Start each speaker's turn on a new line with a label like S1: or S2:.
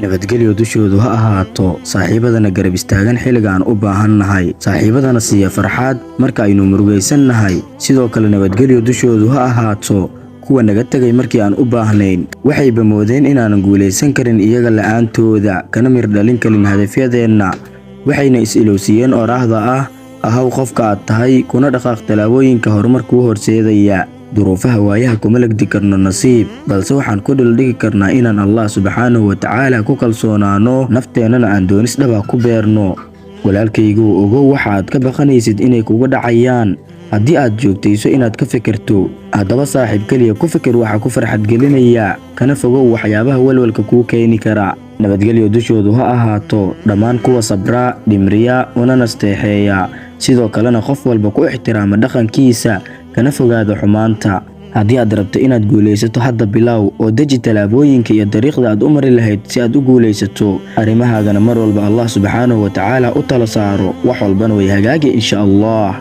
S1: nabadgelyo dushoodu ha ahaato saaxiibadana garab istaagan xilliga aan u baahannahay, saaxiibadana siiya farxad marka aynu murugaysannahay. sidoo kale nabadgelyo dushoodu ha ahaato kuwa naga tagay markii aan u baahnayn. waxayba moodeen inaanan guulaysan karin iyaga la'aantooda, kana mir dhalin karin hadafyadeenna. waxayna is-ilowsiiyeen oraahda ah ahaw qofka aad tahay, kuna dhaqaaq tallaabooyinka horumarkuu horseedaya. duruufaha waayaha kuma legdi karno nasiib, balse waxaan ku dhildhigi karnaa inaan Allah subxaanahu wa tacaala ku kalsoonaano, nafteennana aan doonis dhaba ku beerno. walaalkaygu ogow waxa aad ka baqanaysid inay kuga dhacayaan haddii aad joogtayso inaad ka fikirto. haddaba saaxiib keliya ku fikir waxa ku farxad gelinaya, kana fogow waxyaabaha walwalka kuu keeni kara. nabadgelyo dushoodu ha ahaato dhammaan kuwa sabra, dhimriya, una nasteexeeya, sidoo kalena qof walba ku ixtiraama dhaqankiisa, kana fogaada xumaanta. haddii aad rabto inaad guulaysato, hadda bilow oo deji tallaabooyinka iyo dariiqda aad u mari lahayd si aad u guulaysato. arrimahaagana mar walba Allah subxaanahu wa tacaala u tala saaro, wax walbana way hagaagi insha Allah.